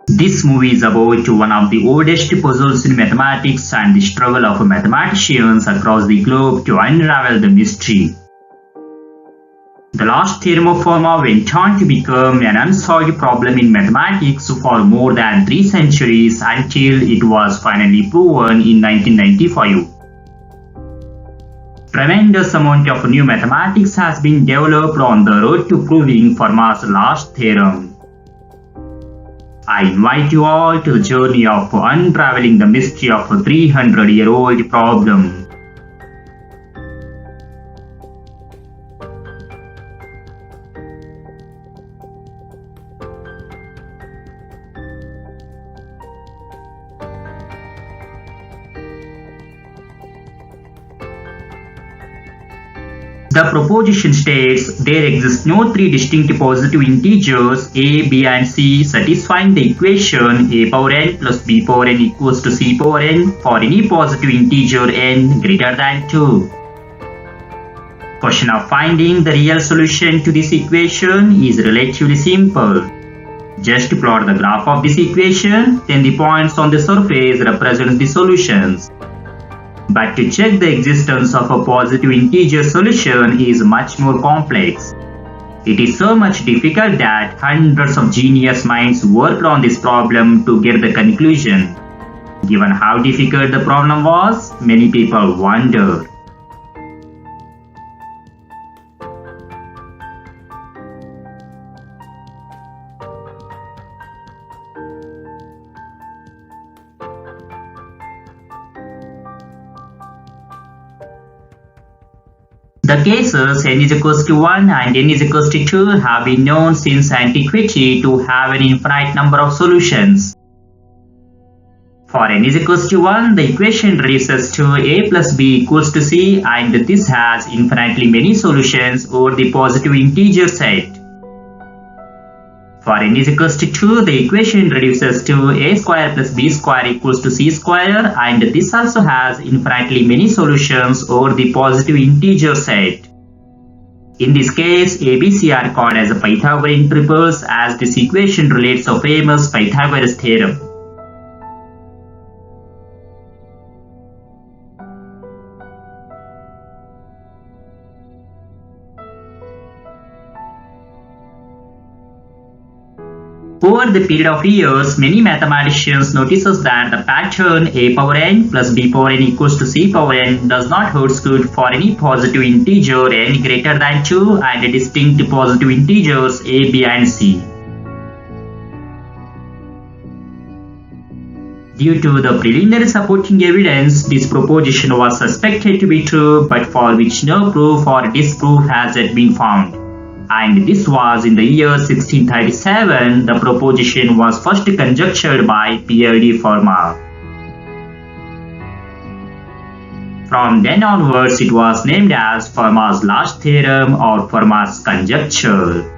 This movie is about one of the oldest puzzles in mathematics and the struggle of mathematicians across the globe to unravel the mystery. The last theorem of Fermat went on to become an unsolved problem in mathematics for more than 3 centuries until it was finally proven in 1995. Tremendous amount of new mathematics has been developed on the road to proving Fermat's last theorem. I invite you all to the journey of unraveling the mystery of a 300-year-old problem. The proposition states there exist no three distinct positive integers a, b and c satisfying the equation a power n plus b power n equals to c power n for any positive integer n greater than 2. Question of finding the real solution to this equation is relatively simple. Just plot the graph of this equation, then the points on the surface represent the solutions. But to check the existence of a positive integer solution is much more complex. It is so much difficult that hundreds of genius minds worked on this problem to get the conclusion. Given how difficult the problem was, many people wondered. The cases n is equals to 1 and n is equals to 2 have been known since antiquity to have an infinite number of solutions. For n is equals to 1, the equation reduces to a plus b equals to c and this has infinitely many solutions over the positive integer set. For n is equals to 2, the equation reduces to a square plus b square equals to c square and this also has infinitely many solutions over the positive integer set. In this case, a, b, c are called as Pythagorean triples as this equation relates a famous Pythagoras theorem. Over the period of years, many mathematicians notices that the pattern a power n plus b power n equals to c power n does not hold good for any positive integer n greater than 2 and distinct positive integers a, b and c. Due to the preliminary supporting evidence, this proposition was suspected to be true but for which no proof or disproof has yet been found. And this was in the year 1637. The proposition was first conjectured by Pierre de Fermat. From then onwards, it was named as Fermat's last theorem or Fermat's conjecture.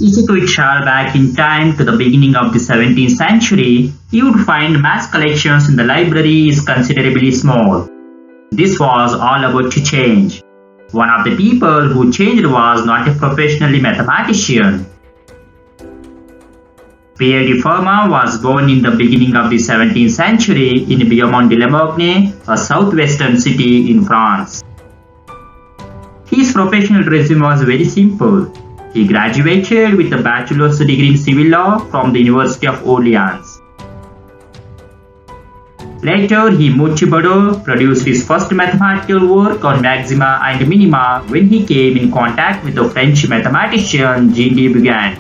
If you could travel back in time to the beginning of the 17th century, you would find mass collections in the library is considerably small. This was all about to change. One of the people who changed was not a professional mathematician. Pierre de Fermat was born in the beginning of the 17th century in Beaumont-de-la-Morgne, a southwestern city in France. His professional resume was very simple. He graduated with a bachelor's degree in civil law from the University of Orleans. Later, he moved to Bordeaux, produced his first mathematical work on maxima and minima when he came in contact with the French mathematician Jean de Bugün.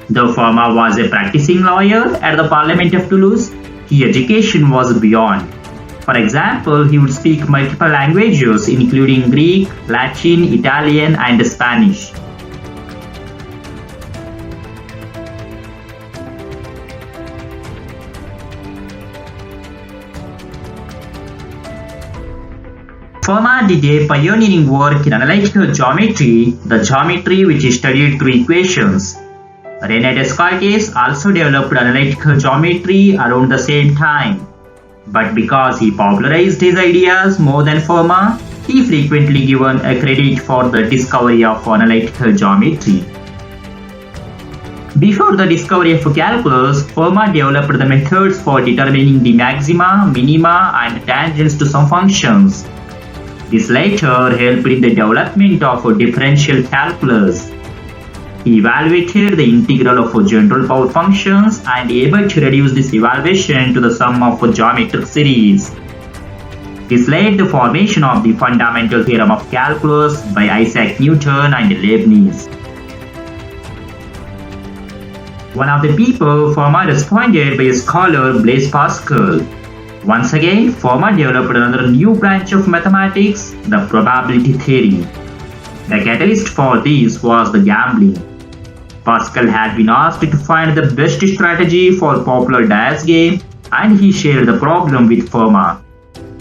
Though Fermat was a practicing lawyer at the Parliament of Toulouse, his education was beyond. For example, he would speak multiple languages including Greek, Latin, Italian, and Spanish. Fermat did a pioneering work in analytical geometry, the geometry which is studied through equations. René Descartes also developed analytical geometry around the same time. But because he popularized his ideas more than Fermat, he frequently given a credit for the discovery of analytical geometry. Before the discovery of calculus, Fermat developed the methods for determining the maxima, minima, and tangents to some functions. This later helped in the development of differential calculus. He evaluated the integral of general power functions and able to reduce this evaluation to the sum of geometric series. This led the formation of the fundamental theorem of calculus by Isaac Newton and Leibniz. One of the people Fermat responded by a scholar Blaise Pascal. Once again, Fermat developed another new branch of mathematics, the probability theory. The catalyst for this was the gambling. Pascal had been asked to find the best strategy for popular dice game, and he shared the problem with Fermat.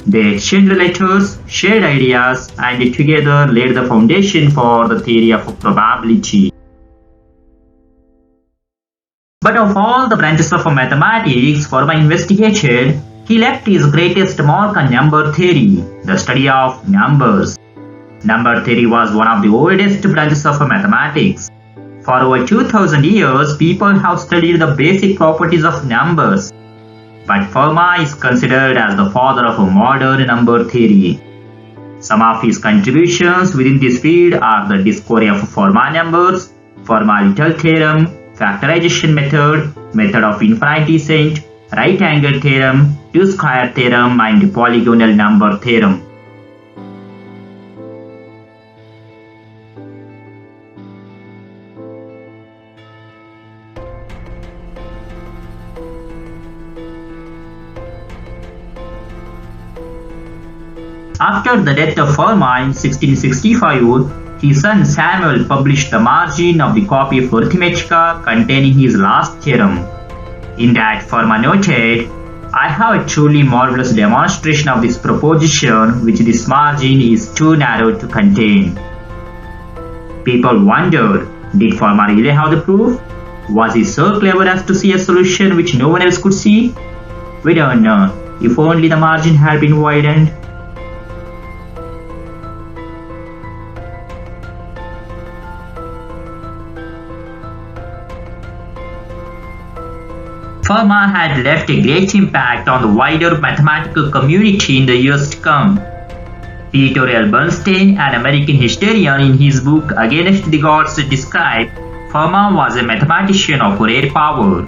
They exchanged letters, shared ideas, and together laid the foundation for the theory of probability. But of all the branches of mathematics Fermat investigated, he left his greatest mark on number theory, the study of numbers. Number theory was one of the oldest branches of mathematics. For over 2000 years, people have studied the basic properties of numbers. But Fermat is considered as the father of modern number theory. Some of his contributions within this field are the discovery of Fermat numbers, Fermat-Little theorem, factorization method, method of infinite descent, right angle theorem, two-square theorem, and polygonal number theorem. After the death of Fermat in 1665, his son Samuel published the margin of the copy of Arithmetica containing his last theorem. In that, Fermat noted, "I have a truly marvelous demonstration of this proposition which this margin is too narrow to contain." People wondered, did Fermat really have the proof? Was he so clever as to see a solution which no one else could see? We don't know. If only the margin had been widened. Fermat had left a great impact on the wider mathematical community in the years to come. Peter L. Bernstein, an American historian, in his book Against the Gods, described Fermat was a mathematician of rare power.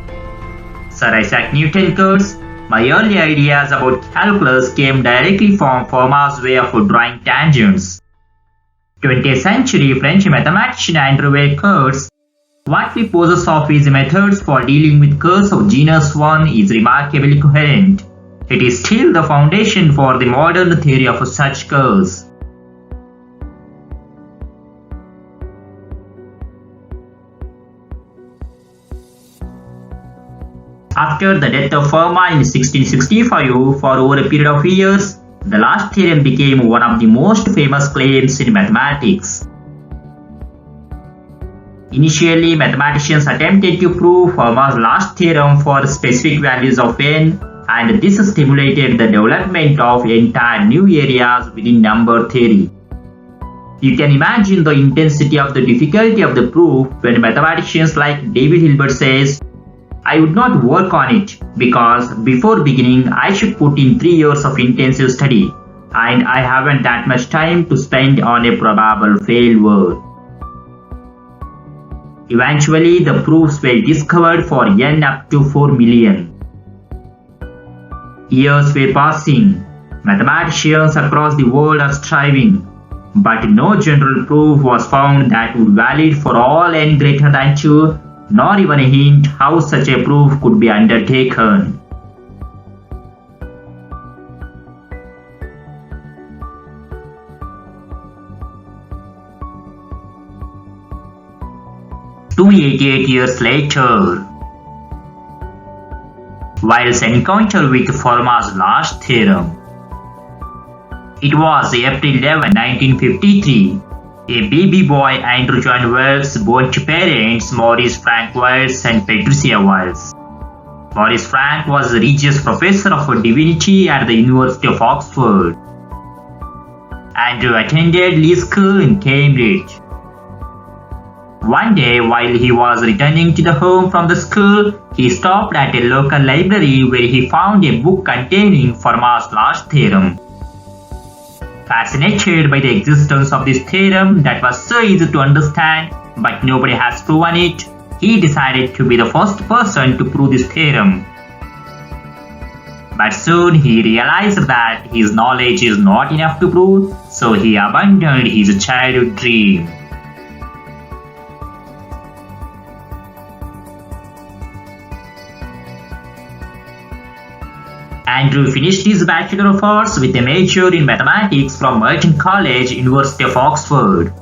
Sir Isaac Newton curse, "My early ideas about calculus came directly from Fermat's way of drawing tangents." 20th century French mathematician Andrew Curse, "What we possess of his methods for dealing with curves of genus 1 is remarkably coherent. It is still the foundation for the modern theory of such curves." After the death of Fermat in 1665, for over a period of years, the last theorem became one of the most famous claims in mathematics. Initially, mathematicians attempted to prove Fermat's last theorem for specific values of n, and this stimulated the development of entire new areas within number theory. You can imagine the intensity of the difficulty of the proof when mathematicians like David Hilbert says, "I would not work on it because before beginning I should put in 3 years of intensive study, and I haven't that much time to spend on a probable failure." Eventually, the proofs were discovered for n up to 4 million. Years were passing. Mathematicians across the world are striving, but no general proof was found that would valid for all n greater than 2, nor even a hint how such a proof could be undertaken. "288 years later, Weyl's encounter with Fermat's last theorem. It was April 11, 1953. A baby boy, Andrew John Weyls, born to parents Maurice Frank Weyls and Patricia Weyls. Maurice Frank was a Regius Professor of Divinity at the University of Oxford. Andrew attended Lee School in Cambridge. One day, while he was returning to the home from the school, he stopped at a local library where he found a book containing Fermat's last theorem. Fascinated by the existence of this theorem that was so easy to understand, but nobody has proven it, he decided to be the first person to prove this theorem. But soon he realized that his knowledge is not enough to prove, so he abandoned his childhood dream. Andrew finished his Bachelor of Arts with a major in mathematics from Merton College, University of Oxford.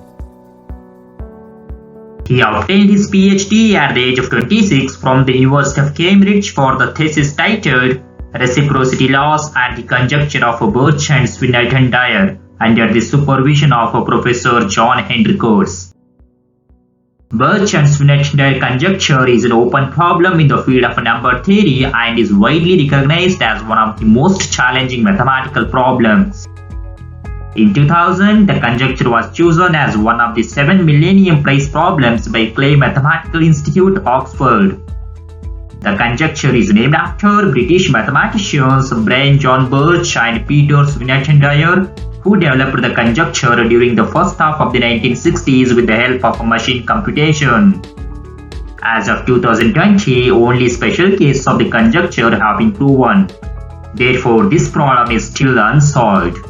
He obtained his PhD at the age of 26 from the University of Cambridge for the thesis titled Reciprocity Laws and the Conjecture of Birch and Swinnerton-Dyer under the supervision of Professor John Henry Coates. Birch and Swinnerton-Dyer conjecture is an open problem in the field of number theory and is widely recognized as one of the most challenging mathematical problems. In 2000, the conjecture was chosen as one of the 7 Millennium Prize problems by Clay Mathematical Institute, Oxford. The conjecture is named after British mathematicians Brian John Birch and Peter Swinnerton-Dyer, who developed the conjecture during the first half of the 1960s with the help of machine computation. As of 2020, only special cases of the conjecture have been proven. Therefore, this problem is still unsolved.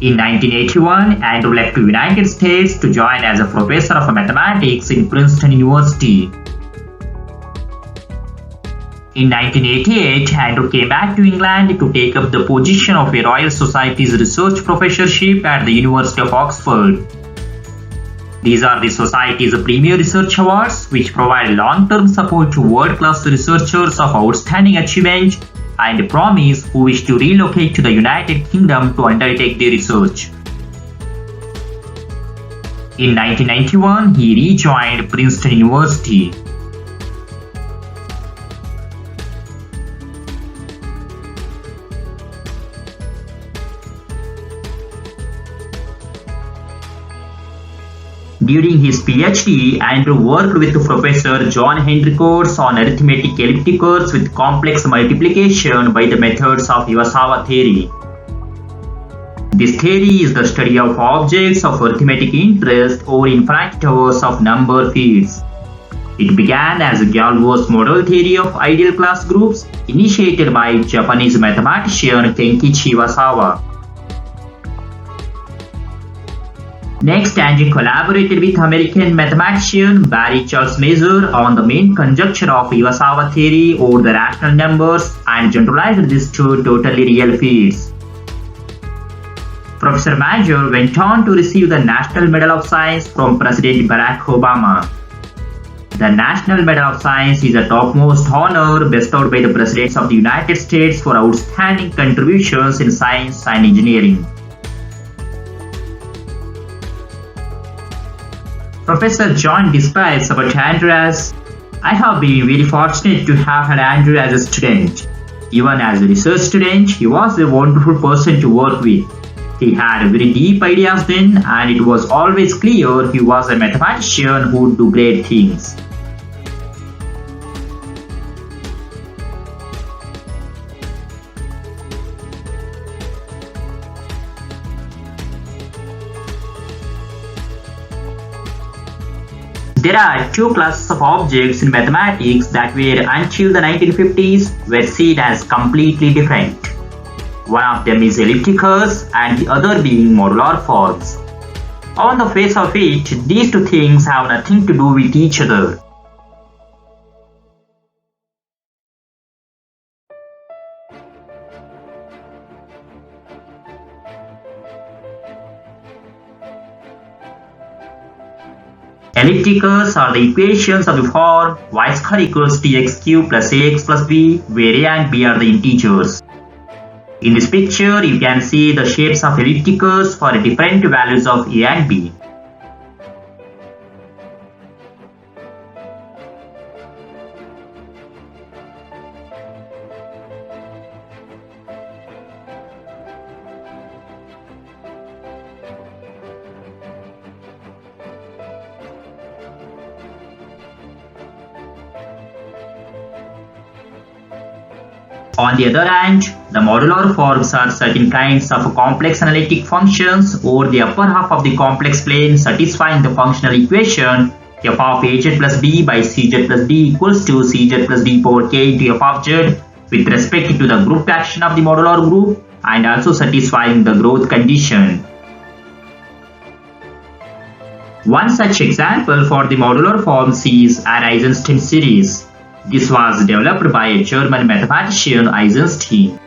In 1981, Andrew left the United States to join as a professor of mathematics in Princeton University. In 1988, Andrew came back to England to take up the position of a Royal Society's research professorship at the University of Oxford. These are the Society's premier research awards, which provide long-term support to world-class researchers of outstanding achievement and promise who wish to relocate to the United Kingdom to undertake their research. In 1991, he rejoined Princeton University. During his PhD, Andrew worked with Professor John Henry Coates on arithmetic elliptic curves with complex multiplication by the methods of Iwasawa theory. This theory is the study of objects of arithmetic interest over infinite towers of number fields. It began as Galois's model theory of ideal class groups, initiated by Japanese mathematician Kenkichi Iwasawa. Next, Andrew collaborated with American mathematician Barry Charles Mazur on the main conjecture of Iwasawa theory over the rational numbers and generalized this to totally real fields. Professor Mazur went on to receive the National Medal of Science from President Barack Obama. The National Medal of Science is a topmost honor bestowed by the Presidents of the United States for outstanding contributions in science and engineering. Professor John describes about Andrew as, "I have been very fortunate to have had Andrew as a student. Even as a research student, he was a wonderful person to work with. He had very deep ideas then, and it was always clear he was a mathematician who would do great things." There are two classes of objects in mathematics that were until the 1950s were seen as completely different. One of them is elliptic curves and the other being modular forms. On the face of it, these two things have nothing to do with each other. Elliptic curves are the equations of the form y square equals tx cube plus ax plus b, where a and b are the integers. In this picture, you can see the shapes of elliptic curves for different values of a and b. On the other hand, the modular forms are certain kinds of complex analytic functions over the upper half of the complex plane satisfying the functional equation f of az plus b by cz plus d equals to cz plus d power k into f of z with respect to the group action of the modular group and also satisfying the growth condition. One such example for the modular forms is an Eisenstein series. This was developed by a German mathematician Eisenstein.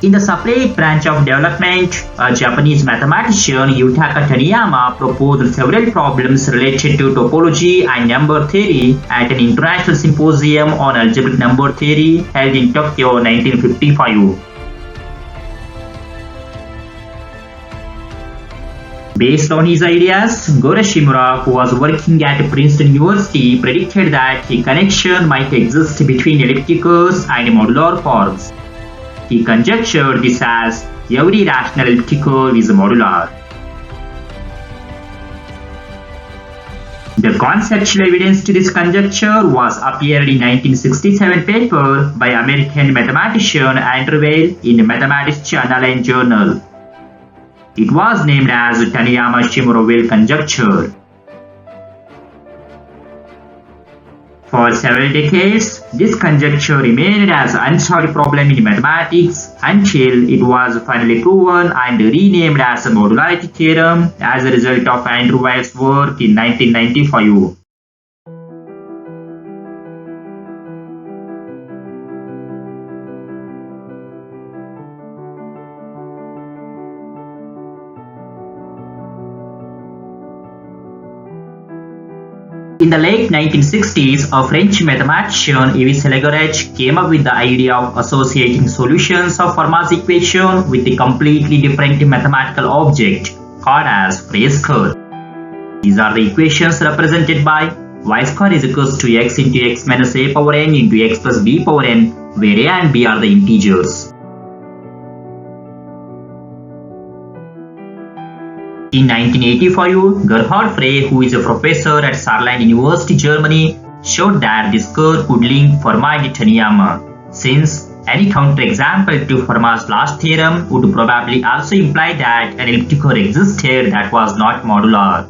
In the separate branch of development, a Japanese mathematician Yutaka Taniyama proposed several problems related to topology and number theory at an international symposium on algebraic number theory held in Tokyo 1955. Based on his ideas, Goro Shimura, who was working at Princeton University, predicted that a connection might exist between elliptic curves and modular forms. He conjectured this as every rational elliptic curve is modular. The conceptual evidence to this conjecture was appeared in 1967 paper by American mathematician Andrew Weil in Mathematics Online Journal. It was named as Taniyama-Shimura-Weil conjecture. For several decades, this conjecture remained as an unsolved problem in mathematics until it was finally proven and renamed as the modularity theorem as a result of Andrew Weil's work in 1995. In the late 1960s, a French mathematician Yves Legorrech came up with the idea of associating solutions of Fermat's equation with a completely different mathematical object called as phase curve. These are the equations represented by y square is equals to x into x minus a power n into x plus b power n, where a and b are the integers. In 1985, Gerhard Frey, who is a professor at Saarland University, Germany, showed that this curve could link Fermat and Taniyama, since any counterexample to Fermat's last theorem would probably also imply that an elliptic curve existed that was not modular.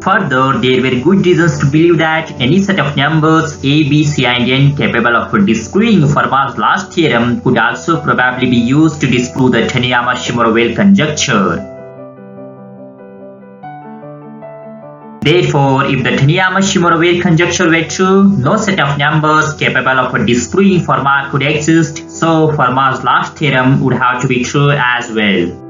Further, there were good reasons to believe that any set of numbers a, b, c and n capable of disproving Fermat's last theorem could also probably be used to disprove the Taniyama-Shimura-Weil conjecture. Therefore, if the Taniyama-Shimura-Weil conjecture were true, no set of numbers capable of disproving Fermat could exist, so Fermat's last theorem would have to be true as well.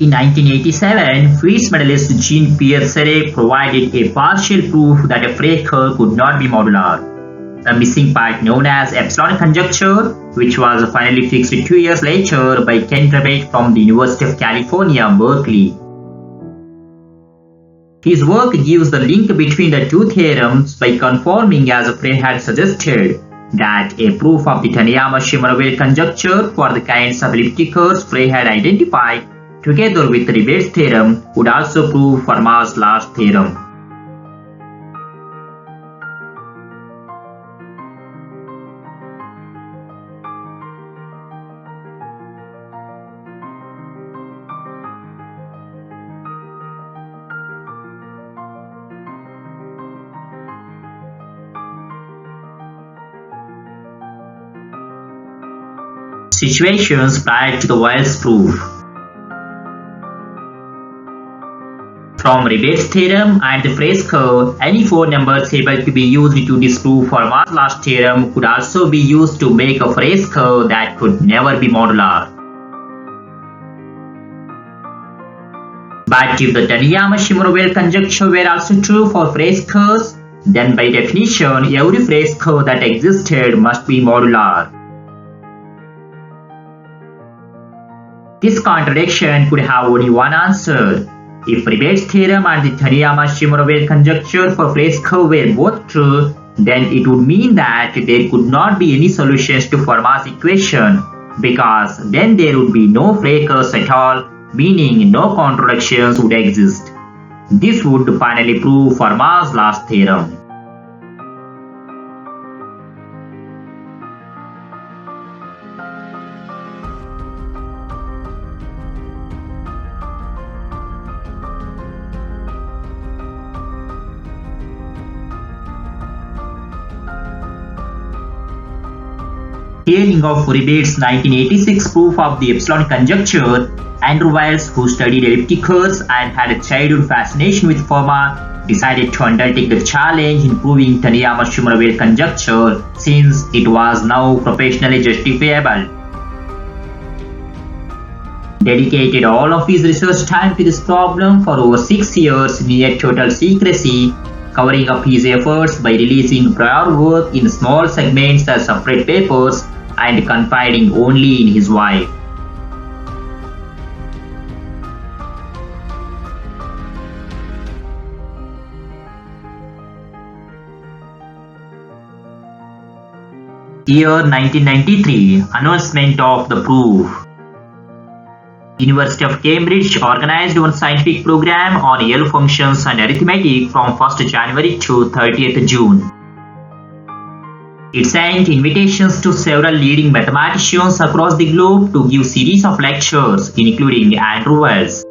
In 1987, Fields medalist Jean-Pierre Serre provided a partial proof that a Frey curve could not be modular. The missing part known as epsilon conjecture, which was finally fixed 2 years later by Ken Rabate from the University of California, Berkeley. His work gives the link between the two theorems by confirming, as Frey had suggested, that a proof of the Taniyama-Shimura-Weil conjecture for the kinds of elliptic curves Frey had identified together with Rabate's theorem would also prove Fermat's last theorem. situations prior to the Wiles proof. From Rebate's theorem and the phrase curve, any four numbers able to be used to disprove Fermat's last theorem could also be used to make a phrase curve that could never be modular. But if the Taniyama-Shimura-Weil conjecture were also true for phrase curves, then by definition every phrase curve that existed must be modular. This contradiction could have only one answer. If Rebate's theorem and the Taniyama-Shimura-Weil conjecture for phrase curve were both true, then it would mean that there could not be any solutions to Fermat's equation, because then there would be no phrase curves at all, meaning no contradictions would exist. This would finally prove Fermat's last theorem. Hearing of Rebate's 1986 proof of the epsilon conjecture, Andrew Wiles, who studied elliptic curves and had a childhood fascination with Fermat, decided to undertake the challenge in proving Taniyama-Shimura-Weil conjecture, since it was now professionally justifiable. Dedicated all of his research time to this problem for over 6 years near total secrecy, covering up his efforts by releasing prior work in small segments as separate papers and confiding only in his wife. Year 1993, announcement of the proof. University of Cambridge organized one scientific program on L functions and arithmetic from 1st January to 30th June. It sent invitations to several leading mathematicians across the globe to give series of lectures, including Andrew Wiles.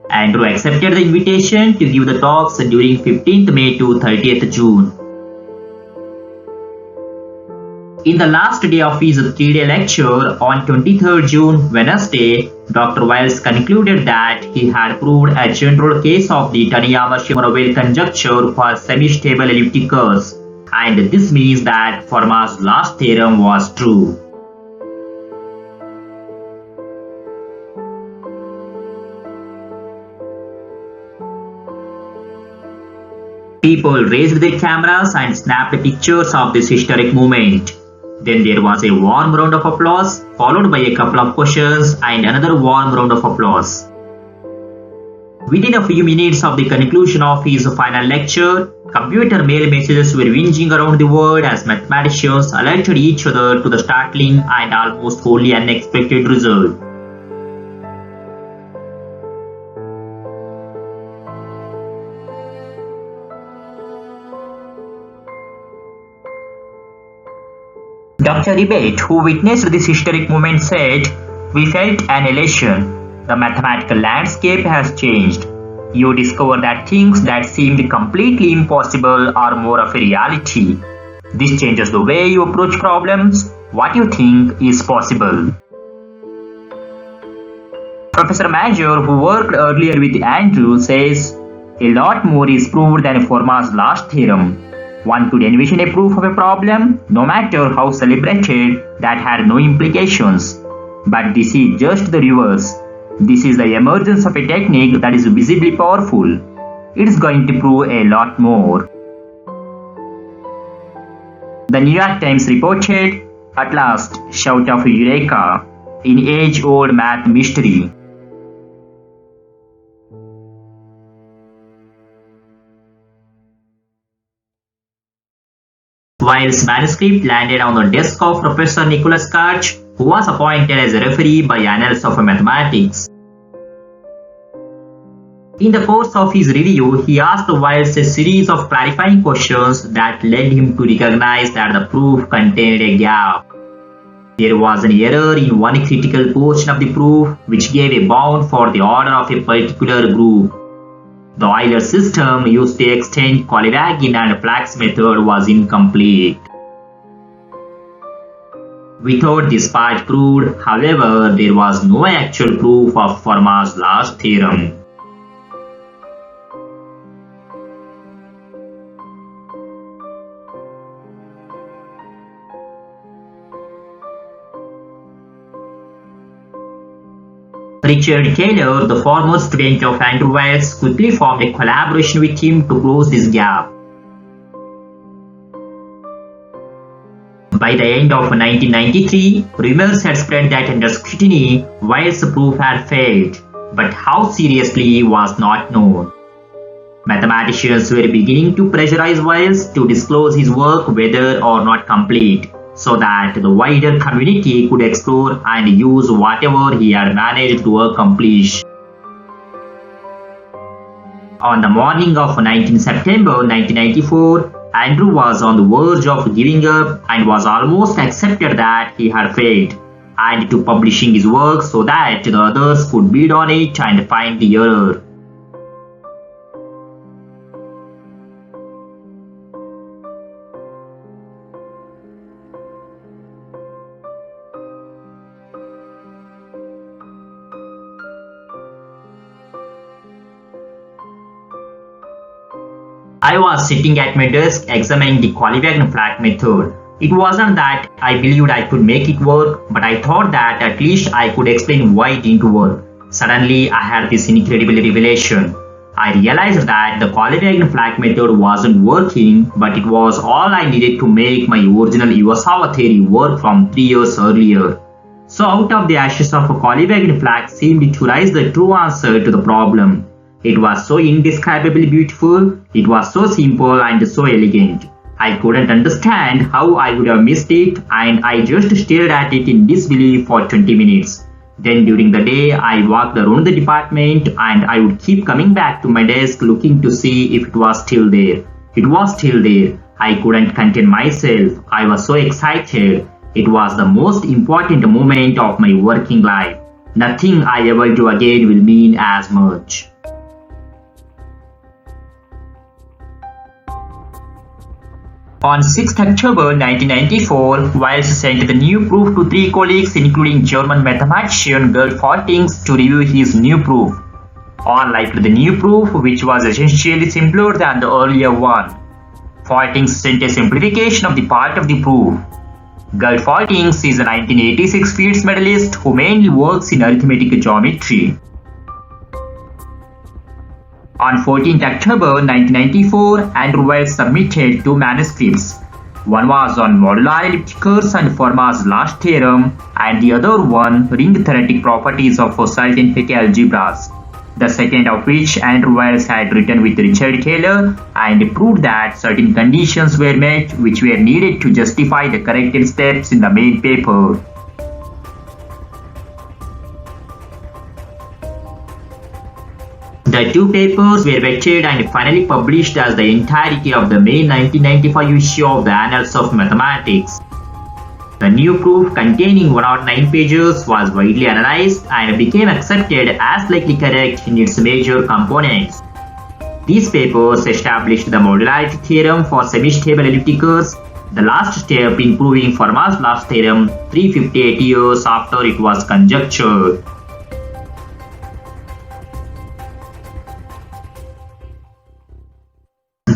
Andrew accepted the invitation to give the talks during 15th May to 30th June. In the last day of his 3-day lecture on 23rd June, Wednesday, Dr. Wiles concluded that he had proved a general case of the Taniyama-Shimura-Weil conjecture for semi-stable elliptic curves, and this means that Fermat's last theorem was true. People raised their cameras and snapped pictures of this historic moment. Then there was a warm round of applause, followed by a couple of questions and another warm round of applause. Within a few minutes of the conclusion of his final lecture, computer mail messages were whinging around the world as mathematicians alerted each other to the startling and almost wholly unexpected result. Dr. Rebate, who witnessed this historic moment, said, "We felt an elation. The mathematical landscape has changed. You discover that things that seemed completely impossible are more of a reality. This changes the way you approach problems, what you think is possible." Professor Major, who worked earlier with Andrew, says, "A lot more is proved than Fermat's last theorem. One could envision a proof of a problem, no matter how celebrated, that had no implications. But this is just the reverse. This is the emergence of a technique that is visibly powerful. It is going to prove a lot more." The New York Times reported, "At last, shout of Eureka, in age-old math mystery." Wiles' manuscript landed on the desk of Professor Nicholas Karch, who was appointed as a referee by Annals of Mathematics. In the course of his review, he asked Wiles a series of clarifying questions that led him to recognize that the proof contained a gap. There was an error in one critical portion of the proof which gave a bound for the order of a particular group. The Euler system used to extend Kolyvagin and Flachs method was incomplete. Without this part proved, however, there was no actual proof of Fermat's last theorem. Richard Taylor, the former student of Andrew Wiles, quickly formed a collaboration with him to close this gap. By the end of 1993, rumors had spread that under scrutiny, Wiles' proof had failed, but how seriously was not known. Mathematicians were beginning to pressurize Wiles to disclose his work whether or not complete, so that the wider community could explore and use whatever he had managed to accomplish. On the morning of 19 September 1994, Andrew was on the verge of giving up and was almost accepted that he had failed, and to publishing his work so that the others could build on it and find the error. I was sitting at my desk examining the Kolyvagin-Flack method. It wasn't that I believed I could make it work, but I thought that at least I could explain why it didn't work. Suddenly, I had this incredible revelation. I realized that the Kolyvagin-Flack method wasn't working, but it was all I needed to make my original Iwasawa theory work from 3 years earlier. So out of the ashes of Kolyvagin-Flack seemed to rise the true answer to the problem. It was so indescribably beautiful, it was so simple and so elegant. I couldn't understand how I would have missed it, and I just stared at it in disbelief for 20 minutes. Then during the day, I walked around the department and I would keep coming back to my desk looking to see if it was still there. It was still there. I couldn't contain myself. I was so excited. It was the most important moment of my working life. Nothing I ever do again will mean as much. On 6th October 1994, Wiles sent the new proof to 3 colleagues including German mathematician Gerd Faltings to review his new proof. Unlike the new proof, which was essentially simpler than the earlier one, Faltings sent a simplification of the part of the proof. Gerd Faltings is a 1986 Fields medalist who mainly works in arithmetic geometry. On 14th October 1994, Andrew Wiles submitted 2 manuscripts. One was on modular ellipticals and Fermat's last theorem, and the other one ring theoretic properties of certain Hecke algebras. The second of which Andrew Wiles had written with Richard Taylor and proved that certain conditions were met which were needed to justify the corrected steps in the main paper. The 2 papers were vetted and finally published as the entirety of the May 1995 issue of the Annals of Mathematics. The new proof, containing 109 pages, was widely analyzed and became accepted as likely correct in its major components. These papers established the modularity theorem for semi-stable ellipticals, the last step in proving Fermat's last theorem 358 years after it was conjectured.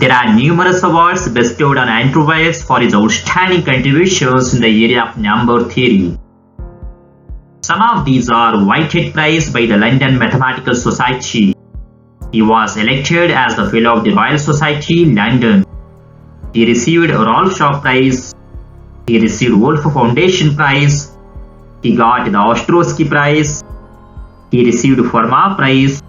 There are numerous awards bestowed on Andrew Wiles for his outstanding contributions in the area of number theory. Some of these are Whitehead Prize by the London Mathematical Society. He was elected as the Fellow of the Royal Society, London. He received a Rolf Shaw Prize. He received Wolf Foundation Prize. He got the Ostrowski Prize. He received Fermat Prize.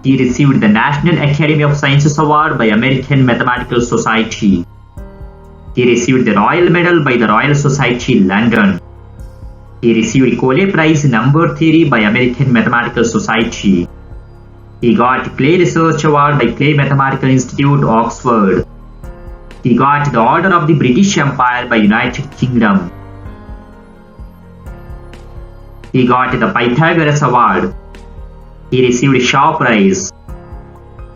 He received the National Academy of Sciences Award by American Mathematical Society. He received the Royal Medal by the Royal Society, London. He received Cole Prize in Number Theory by American Mathematical Society. He got Clay Research Award by Clay Mathematical Institute, Oxford. He got the Order of the British Empire by United Kingdom. He got the Pythagoras Award. He received Shaw Prize.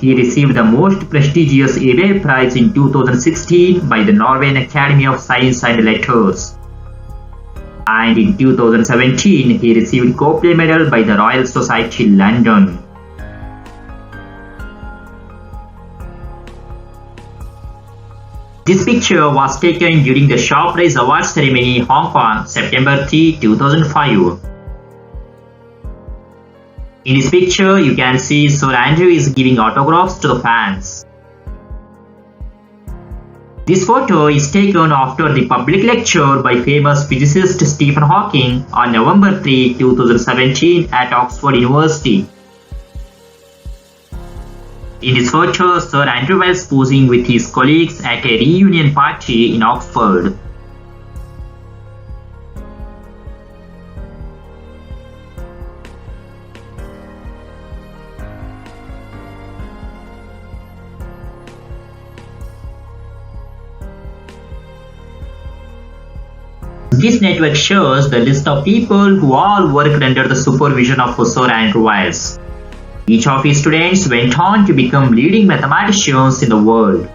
He received the most prestigious Abel Prize in 2016 by the Norwegian Academy of Science and Letters. And in 2017, he received Copley Medal by the Royal Society, London. This picture was taken during the Shaw Prize Awards ceremony in Hong Kong, September 3, 2005. In this picture, you can see Sir Andrew is giving autographs to the fans. This photo is taken after the public lecture by famous physicist Stephen Hawking on November 3, 2017 at Oxford University. In this photo, Sir Andrew was posing with his colleagues at a reunion party in Oxford. This network shows the list of people who all worked under the supervision of Sir Andrew Wiles. Each of his students went on to become leading mathematicians in the world.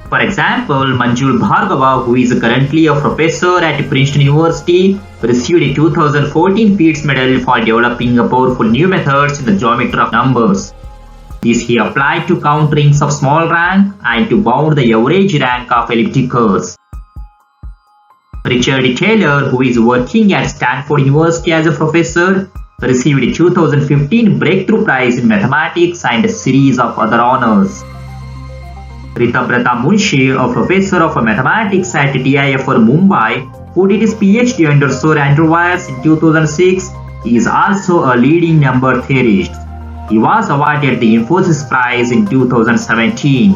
For example, Manjul Bhargava, who is currently a professor at Princeton University, received a 2014 Fields Medal for developing powerful new methods in the geometry of numbers. This he applied to count rings of small rank and to bound the average rank of elliptic curves. Richard Taylor, who is working at Stanford University as a professor, received a 2015 Breakthrough Prize in Mathematics and a series of other honors. Ritabrata Munshi, a professor of mathematics at TIFR Mumbai, who did his PhD under Sir Andrew Wiles in 2006, is also a leading number theorist. He was awarded the Infosys Prize in 2017.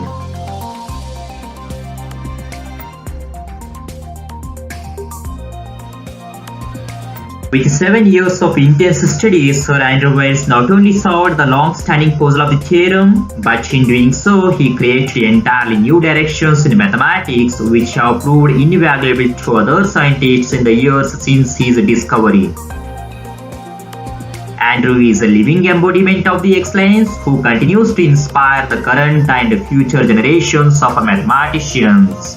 With 7 years of intense studies, Sir Andrew Wiles not only solved the long-standing puzzle of the theorem, but in doing so, he created entirely new directions in mathematics which have proved invaluable to other scientists in the years since his discovery. Andrew is a living embodiment of the excellence who continues to inspire the current and future generations of mathematicians.